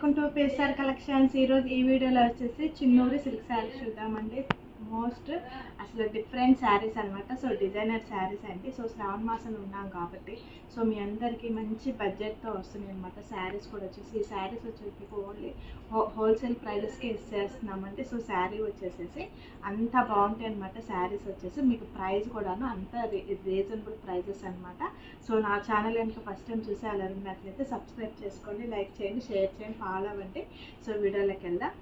Welcome to పేస్టార్ collections. ఈరోజు ఈ వీడియోలో వచ్చేసి చిన్నూరి సిల్క్ శారీస్ చూద్దామండి. మోస్ట్ అసలు డిఫరెంట్ శారీస్ అనమాట. సో డిజైనర్ శారీస్ అండి. సో శ్రావణ మాసం ఉన్నాం కాబట్టి సో మీ అందరికీ మంచి బడ్జెట్తో వస్తున్నాయి అనమాట. శారీస్ కూడా వచ్చేసి ఈ శారీస్ వచ్చేసి ఓన్లీ హోల్సేల్ ప్రైజెస్కి ఇచ్చేస్తున్నామండి. సో శారీ వచ్చేసేసి అంత బాగుంటాయి అనమాట. శారీస్ వచ్చేసి మీకు ప్రైస్ కూడాను అంత రీజనబుల్ ప్రైజెస్ అనమాట. సో నా ఛానల్ కనుక ఫస్ట్ టైం చూసి అలా ఉన్నట్లయితే సబ్స్క్రైబ్ చేసుకోండి, లైక్ చేయండి, షేర్ చేయండి, ఫాలో అవ్వండి. సో వీడియోలోకి వెళ్దాం.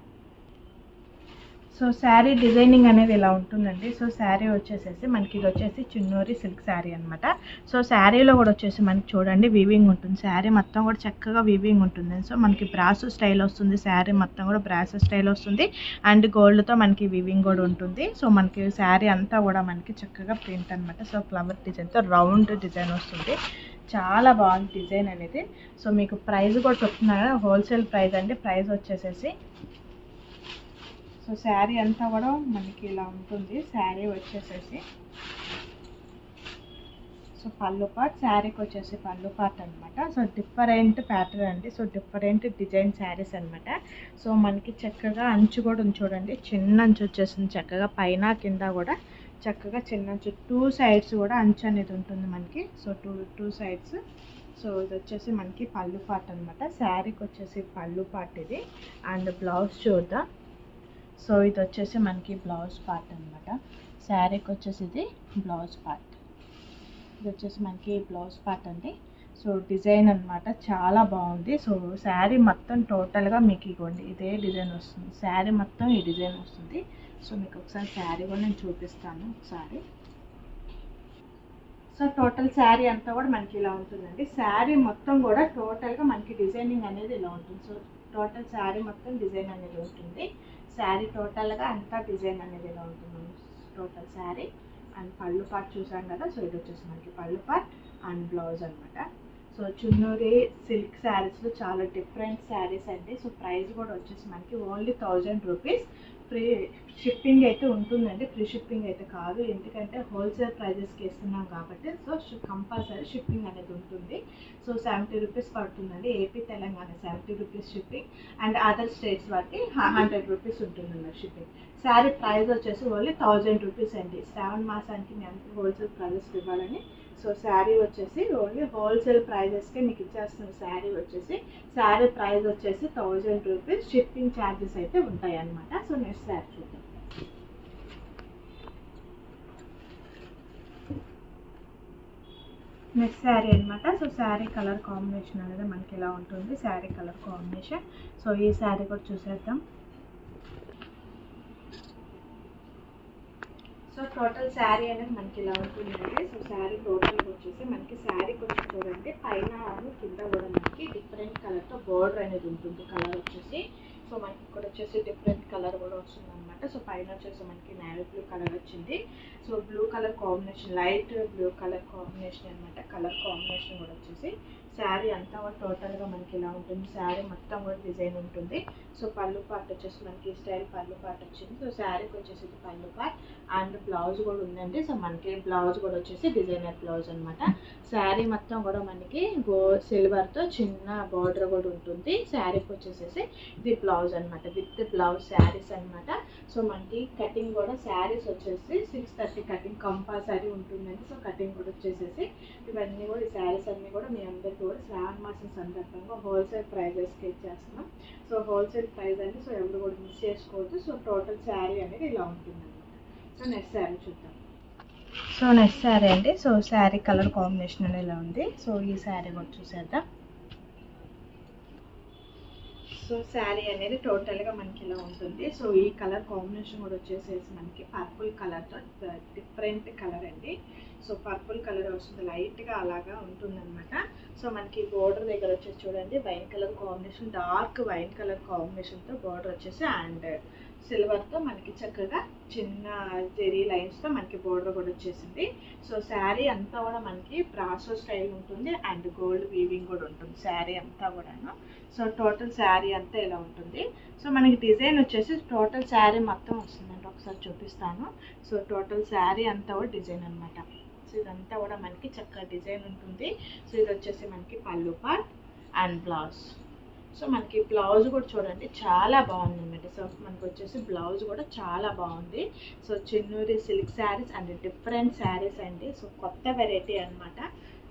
సో శారీ డిజైనింగ్ అనేది ఇలా ఉంటుందండి. సో శారీ వచ్చేసేసి మనకి ఇది వచ్చేసి చిన్నూరి సిల్క్ శారీ అనమాట. సో శారీలో కూడా వచ్చేసి మనకి చూడండి వీవింగ్ ఉంటుంది. శారీ మొత్తం కూడా చక్కగా వీవింగ్ ఉంటుంది. సో మనకి బ్రాసో స్టైల్ వస్తుంది. శారీ మొత్తం కూడా బ్రాసో స్టైల్ వస్తుంది అండ్ గోల్డ్తో మనకి వీవింగ్ కూడా ఉంటుంది. సో మనకి శారీ అంతా కూడా మనకి చక్కగా ప్రింట్ అనమాట. సో ఫ్లవర్ డిజైన్తో రౌండ్ డిజైన్ వస్తుంది. చాలా బాగుంది డిజైన్ అనేది. సో మీకు ప్రైస్ కూడా చెప్తున్నారు, హోల్సేల్ ప్రైస్ అండి. ప్రైస్ వచ్చేసేసి సో శారీ అంతా కూడా మనకి ఇలా ఉంటుంది. శారీ వచ్చేసేసి సో పళ్ళు పార్ట్, శారీకి వచ్చేసి పళ్ళు పార్ట్ అనమాట. సో డిఫరెంట్ ప్యాటర్న్ అండి. సో డిఫరెంట్ డిజైన్ శారీస్ అనమాట. సో మనకి చక్కగా అంచు కూడా ఉంది చూడండి. చిన్న అంచు వచ్చేసింది చక్కగా, పైన కింద కూడా చక్కగా చిన్న అంచు. టూ సైడ్స్ కూడా అంచు అనేది ఉంటుంది మనకి. So two sides. సో ఇది వచ్చేసి మనకి పళ్ళు పార్ట్ అనమాట. శారీకి వచ్చేసి పళ్ళు పార్ట్ ఇది. అండ్ బ్లౌజ్ చూద్దాం. సో ఇది వచ్చేసి మనకి బ్లౌజ్ పార్ట్ అనమాట. శారీకి వచ్చేసి ఇది బ్లౌజ్ పార్ట్. ఇది వచ్చేసి మనకి బ్లౌజ్ పార్ట్ అండి. సో డిజైన్ అనమాట చాలా బాగుంది. సో శారీ మొత్తం టోటల్గా మీకు ఇవ్వండి ఇదే డిజైన్ వస్తుంది. శారీ మొత్తం ఈ డిజైన్ వస్తుంది. సో మీకు ఒకసారి శారీ కూడా నేను చూపిస్తాను ఒకసారి. సో టోటల్ శారీ అంతా కూడా మనకి ఇలా ఉంటుందండి. శారీ మొత్తం కూడా టోటల్గా మనకి డిజైనింగ్ అనేది ఇలా ఉంటుంది. సో టోటల్ శారీ మొత్తం డిజైన్ అనేది ఉంటుంది. శారీ టోటల్గా అంతా డిజైన్ అనేది ఇలా ఉంటుంది టోటల్ శారీ. అండ్ పళ్ళు పార్ట్ చూసాం కదా. సో ఇది వచ్చేసి మనకి పళ్ళు పార్ట్ అండ్ బ్లౌజ్ అనమాట. సో చిన్నూరి సిల్క్ శారీస్లో చాలా డిఫరెంట్ శారీస్ అండి. సో ప్రైస్ కూడా వచ్చేసి మనకి ఓన్లీ 1000 రూపీస్. ఫ్రీ షిప్పింగ్ అయితే ఉంటుందండి. ఫ్రీ షిప్పింగ్ అయితే కాదు, ఎందుకంటే హోల్సేల్ ప్రైజెస్కి ఇస్తున్నాం కాబట్టి. సో కంపల్సరీ షిప్పింగ్ అనేది ఉంటుంది. సో 70 రూపీస్ పడుతుందండి. AP Telangana 70 rupees shipping and other states వాటికి 100 రూపీస్ ఉంటుందన్నమాట షిప్పింగ్. శారీ ప్రైస్ వచ్చేసి ఓన్లీ 1000 రూపీస్ అండి. శ్రావణ మాసానికి మేము హోల్సేల్ ప్రైజెస్ ఇవ్వాలని. సో శారీ వచ్చేసి ఓన్లీ హోల్సేల్ ప్రైజెస్కే మీకు ఇచ్చేస్తుంది. శారీ వచ్చేసి శారీ ప్రైస్ వచ్చేసి 1000 రూపీస్. షిప్పింగ్ ఛార్జెస్ అయితే ఉంటాయి అన్నమాట. సో నెక్స్ట్ శారీ చూద్దాం. నెక్స్ట్ శారీ అనమాట. సో శారీ కలర్ కాంబినేషన్ అనేది మనకి ఇలా ఉంటుంది. Sari colour combination. సో ఈ శారీ కూడా చూసేద్దాం. సో టోటల్ శారీ అనేది మనకి ఇలా ఉంటుందండి. సో శారీ టోటల్గా వచ్చేసి మనకి శారీకి వచ్చి చూడండి పైన కింద కూడా మనకి డిఫరెంట్ కలర్తో బోర్డర్ అనేది ఉంటుంది. కలర్ వచ్చేసి సో మనకి ఇక్కడ వచ్చేసి డిఫరెంట్ కలర్ కూడా వస్తుంది అనమాట. సో పైన వచ్చేసి మనకి నేవీ బ్లూ కలర్ వచ్చింది. So blue colour combination, light blue colour combination అనమాట. కలర్ కాంబినేషన్ కూడా వచ్చేసి శారీ అంతా కూడా టోటల్గా మనకి ఇలా ఉంటుంది. శారీ మొత్తం కూడా డిజైన్ ఉంటుంది. సో పళ్ళు పార్ట్ వచ్చేసి మనకి స్టైల్ పళ్ళు పార్ట్ వచ్చింది. సో శారీకి వచ్చేసి పళ్ళు పార్ట్ అండ్ బ్లౌజ్ కూడా ఉందండి. సో మనకి బ్లౌజ్ కూడా వచ్చేసి డిజైనర్ బ్లౌజ్ అనమాట. శారీ మొత్తం కూడా మనకి సిల్వర్తో చిన్న బార్డర్ కూడా ఉంటుంది. శారీకి వచ్చేసేసి ఇది బ్లౌజ్ అనమాట. విత్ బ్లౌజ్ శారీస్ అనమాట. సో మనకి కటింగ్ కూడా శారీస్ వచ్చేసి 630 కటింగ్ కంపల్సరీ ఉంటుందండి. సో కటింగ్ కూడా వచ్చేసేసి ఇవన్నీ కూడా ఈ శారీస్ అన్నీ కూడా మీ అందరికీ కూడా శ్రావణ మాసం సందర్భంగా హోల్సేల్ ప్రైజెస్కి ఇచ్చేస్తున్నాం. సో హోల్సేల్ ప్రైస్ అండి. సో ఎవరు కూడా మిస్ చేసుకోవద్దు. సో టోటల్ శారీ అనేది ఇలా ఉంటుంది అనమాట. సో నెక్స్ట్ శారీ చూద్దాం. సో నెక్స్ట్ శారీ అండి. సో శారీ కలర్ కాంబినేషన్ అనేది ఇలా ఉంది. సో ఈ శారీ కూడా చూసేద్దాం. సో శారీ అనేది టోటల్గా మనకి ఇలా ఉంటుంది. సో ఈ కలర్ కాంబినేషన్ కూడా వచ్చేసేసి మనకి పర్పుల్ కలర్తో డిఫరెంట్ కలర్ అండి. సో పర్పుల్ కలర్ వస్తుంది, లైట్గా అలాగా ఉంటుందన్నమాట. సో మనకి బోర్డర్ దగ్గర వచ్చేసి చూడండి wine colour combination, dark wine colour కాంబినేషన్తో బోర్డర్ వచ్చేసి అండ్ సిల్వర్తో మనకి చక్కగా చిన్న జెరీ లైన్స్తో మనకి బోర్డర్ కూడా వచ్చేసింది. సో శారీ అంతా కూడా మనకి బ్రాసో స్టైల్ ఉంటుంది అండ్ గోల్డ్ వీవింగ్ కూడా ఉంటుంది శారీ అంతా కూడాను. సో టోటల్ శారీ అంతా ఇలా ఉంటుంది. సో మనకి డిజైన్ వచ్చేసి టోటల్ శారీ మొత్తం వస్తుందండి. ఒకసారి చూపిస్తాను. సో టోటల్ శారీ అంతా కూడా డిజైన్ అనమాట. సో ఇదంతా కూడా మనకి చక్కగా డిజైన్ ఉంటుంది. సో ఇది వచ్చేసి మనకి పళ్ళు పార్ట్ అండ్ బ్లౌజ్. సో మనకి బ్లౌజ్ కూడా చూడండి చాలా బాగుంది అన్నమాట. సో మనకు వచ్చేసి బ్లౌజ్ కూడా చాలా బాగుంది. So Chinnuri silk saris and different saris అండి. సో కొత్త వెరైటీ అనమాట.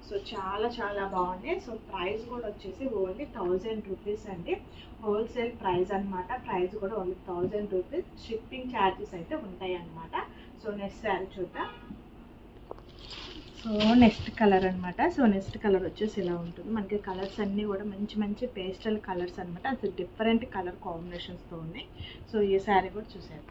సో చాలా చాలా బాగుంది. సో ప్రైస్ కూడా వచ్చేసి ఓన్లీ 1000 రూపీస్ అండి. హోల్సేల్ ప్రైస్ అనమాట. ప్రైస్ కూడా ఓన్లీ 1000 రూపీస్. షిప్పింగ్ ఛార్జెస్ అయితే ఉంటాయి అన్నమాట. సో నెక్స్ట్ శారీ చూద్దాం. సో నెక్స్ట్ కలర్ అనమాట. సో నెక్స్ట్ కలర్ వచ్చేసి ఇలా ఉంటుంది. మనకి కలర్స్ అన్నీ కూడా మంచి మంచి పేస్టల్ కలర్స్ అనమాట. అది డిఫరెంట్ కలర్ కాంబినేషన్స్తో ఉన్నాయి. సో ఈ శారీ కూడా చూసారు.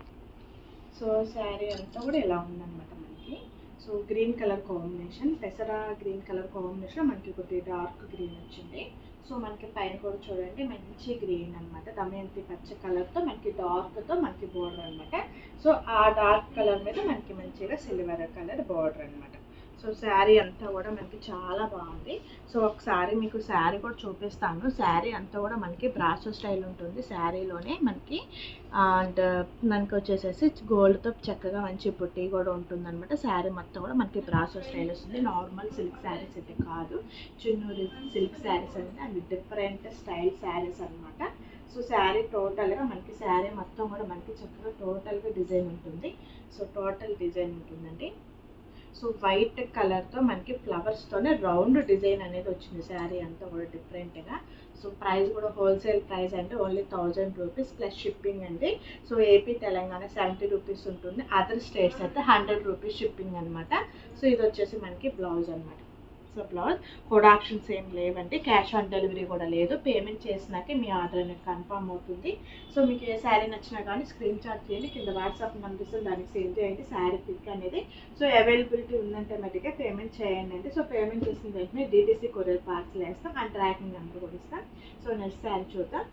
సో శారీ అంతా కూడా ఇలా ఉందన్నమాట మనకి. సో గ్రీన్ కలర్ కాంబినేషన్, పెసరా గ్రీన్ కలర్ కాంబినేషన్ మనకి కొద్దిగా డార్క్ గ్రీన్ వచ్చింది. సో మనకి పైన కూడా చూడండి మంచి గ్రీన్ అనమాట. దమయంతి పచ్చ కలర్తో మనకి డార్క్తో మనకి బోర్డర్ అనమాట. సో ఆ డార్క్ కలర్ మీద మనకి మంచిగా సిల్వర్ కలర్ బోర్డర్ అనమాట. సో శారీ అంతా కూడా మనకి చాలా బాగుంది. సో ఒకసారి మీకు శారీ కూడా చూపిస్తాను. శారీ అంతా కూడా మనకి బ్రాసో స్టైల్ ఉంటుంది. శారీలోనే మనకి అండ్ మనకి వచ్చేసేసి గోల్డ్తో చక్కగా మంచి బుట్టి కూడా ఉంటుంది అనమాట. శారీ మొత్తం కూడా మనకి బ్రాసో స్టైల్ వస్తుంది. నార్మల్ సిల్క్ శారీస్ అయితే కాదు, చిన్నూరి సిల్క్ శారీస్ అంటే అవి డిఫరెంట్ స్టైల్ శారీస్ అనమాట. సో శారీ టోటల్గా మనకి శారీ మొత్తం కూడా మనకి చక్కగా టోటల్గా డిజైన్ ఉంటుంది. సో టోటల్ డిజైన్ ఉంటుందండి. సో వైట్ కలర్తో మనకి ఫ్లవర్స్తోనే రౌండ్ డిజైన్ అనేది వచ్చింది శారీ అంతా కూడా డిఫరెంట్గా. సో ప్రైస్ కూడా హోల్సేల్ ప్రైస్ అంటే ఓన్లీ 1000 రూపీస్ ప్లస్ షిప్పింగ్ అండి. సో ఏపీ తెలంగాణ 70 రూపీస్ ఉంటుంది. అదర్ స్టేట్స్ అయితే 100 రూపీస్ షిప్పింగ్ అనమాట. సో ఇది వచ్చేసి మనకి బ్లౌజ్ అనమాట. సో బ్లౌజ్ కోడ్ ఆప్షన్స్ ఏం లేవండి. క్యాష్ ఆన్ డెలివరీ కూడా లేదు. పేమెంట్ చేసినాకే మీ ఆర్డర్ అనేది కన్ఫర్మ్ అవుతుంది. సో మీకు ఏ శారీ నచ్చినా కానీ స్క్రీన్ షాట్ చేయండి, కింద వాట్సాప్ నెంబర్ ఇస్తుంది, దానికి సేవ్ చేయండి శారీ పిక్ అనేది. సో అవైలబిలిటీ ఉందంటే మటుకే పేమెంట్ చేయండి అండి. సో పేమెంట్ చేసిన వెంటనే DTC కొరియర్ పార్సల్ వేస్తాం అండ్ ట్రాకింగ్ నెంబర్ కూడా ఇస్తాం. సో నెక్స్ట్ శారీ చూద్దాం.